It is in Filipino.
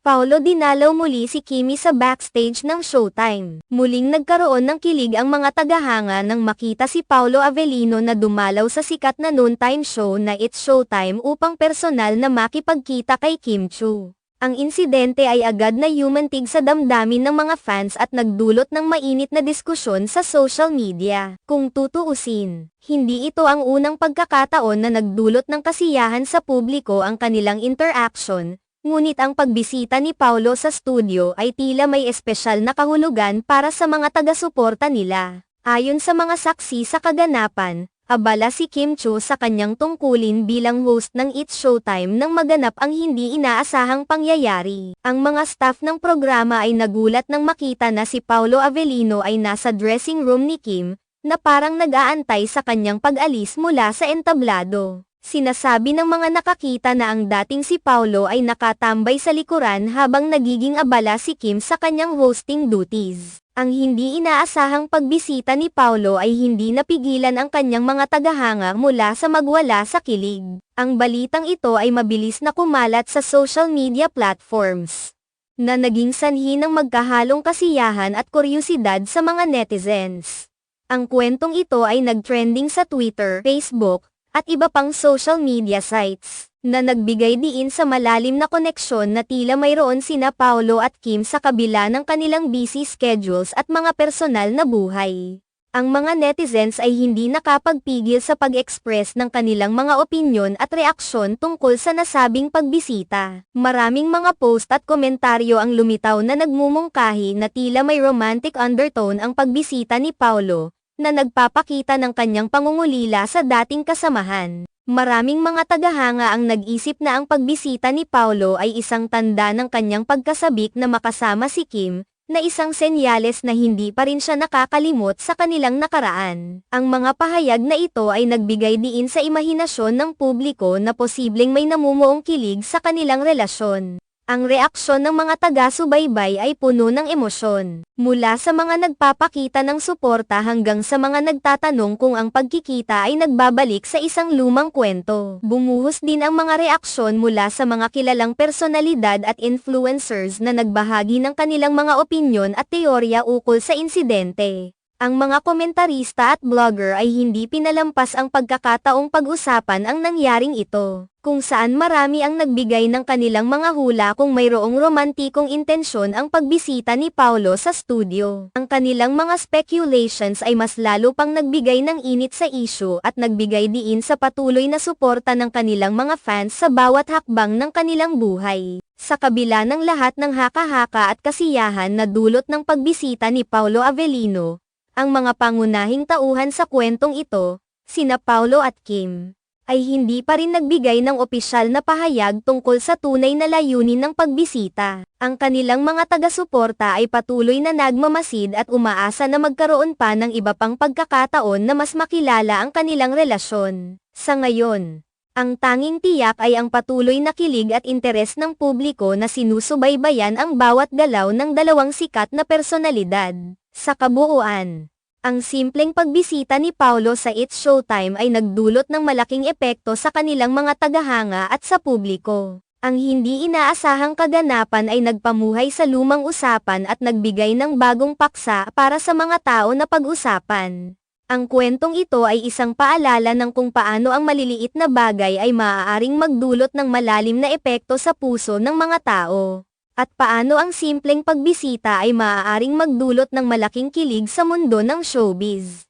Paolo dinalaw muli si Kimi sa backstage ng Showtime. Muling nagkaroon ng kilig ang mga tagahanga nang makita si Paolo Avellino na dumalaw sa sikat na noontime show na It's Showtime upang personal na makipagkita kay Kim Chiu. Ang insidente ay agad na yumantig sa damdamin ng mga fans at nagdulot ng mainit na diskusyon sa social media. Kung tutuusin, hindi ito ang unang pagkakataon na nagdulot ng kasiyahan sa publiko ang kanilang interaction. Ngunit ang pagbisita ni Paolo sa studio ay tila may espesyal na kahulugan para sa mga taga-suporta nila. Ayon sa mga saksi sa kaganapan, abala si Kim Chiu sa kanyang tungkulin bilang host ng It's Showtime nang maganap ang hindi inaasahang pangyayari. Ang mga staff ng programa ay nagulat nang makita na si Paolo Avellino ay nasa dressing room ni Kim, na parang nag-aantay sa kanyang pag-alis mula sa entablado. Sinasabi ng mga nakakita na ang dating si Paolo ay nakatambay sa likuran habang nagiging abala si Kim sa kanyang hosting duties. Ang hindi inaasahang pagbisita ni Paolo ay hindi napigilan ang kanyang mga tagahanga mula sa magwala sa kilig. Ang balitang ito ay mabilis na kumalat sa social media platforms, na naging sanhi ng magkahalong kasiyahan at kuryosidad sa mga netizens. Ang kwentong ito ay nag-trending sa Twitter, Facebook, at iba pang social media sites, na nagbigay diin sa malalim na koneksyon na tila mayroon sina Paolo at Kim sa kabila ng kanilang busy schedules at mga personal na buhay. Ang mga netizens ay hindi nakapagpigil sa pag-express ng kanilang mga opinyon at reaksyon tungkol sa nasabing pagbisita. Maraming mga post at komentaryo ang lumitaw na nagmumungkahi na tila may romantic undertone ang pagbisita ni Paolo, na nagpapakita ng kanyang pangungulila sa dating kasamahan. Maraming mga tagahanga ang nag-isip na ang pagbisita ni Paolo ay isang tanda ng kanyang pagkasabik na makasama si Kim, na isang senyales na hindi pa rin siya nakakalimot sa kanilang nakaraan. Ang mga pahayag na ito ay nagbigay diin sa imahinasyon ng publiko na posibleng may namumuong kilig sa kanilang relasyon. Ang reaksyon ng mga taga-subaybay ay puno ng emosyon, mula sa mga nagpapakita ng suporta hanggang sa mga nagtatanong kung ang pagkikita ay nagbabalik sa isang lumang kwento. Bumuhos din ang mga reaksyon mula sa mga kilalang personalidad at influencers na nagbahagi ng kanilang mga opinyon at teorya ukol sa insidente. Ang mga komentarista at blogger ay hindi pinalampas ang pagkakataong pag-usapan ang nangyaring ito, kung saan marami ang nagbigay ng kanilang mga hula kung mayroong romantikong intensyon ang pagbisita ni Paolo sa studio. Ang kanilang mga speculations ay mas lalo pang nagbigay ng init sa issue at nagbigay diin sa patuloy na suporta ng kanilang mga fans sa bawat hakbang ng kanilang buhay. Sa kabila ng lahat ng haka-haka at kasiyahan na dulot ng pagbisita ni Paolo Avellino, ang mga pangunahing tauhan sa kwentong ito, sina Paolo at Kim, ay hindi pa rin nagbigay ng opisyal na pahayag tungkol sa tunay na layunin ng pagbisita. Ang kanilang mga taga-suporta ay patuloy na nagmamasid at umaasa na magkaroon pa ng iba pang pagkakataon na mas makilala ang kanilang relasyon. Sa ngayon, ang tanging tiyak ay ang patuloy na kilig at interes ng publiko na sinusubaybayan ang bawat galaw ng dalawang sikat na personalidad. Sa kabuuan, ang simpleng pagbisita ni Paolo sa It's Showtime ay nagdulot ng malaking epekto sa kanilang mga tagahanga at sa publiko. Ang hindi inaasahang kaganapan ay nagpamuhay sa lumang usapan at nagbigay ng bagong paksa para sa mga tao na pag-usapan. Ang kwentong ito ay isang paalala ng kung paano ang maliliit na bagay ay maaaring magdulot ng malalim na epekto sa puso ng mga tao. At paano ang simpleng pagbisita ay maaaring magdulot ng malaking kilig sa mundo ng showbiz.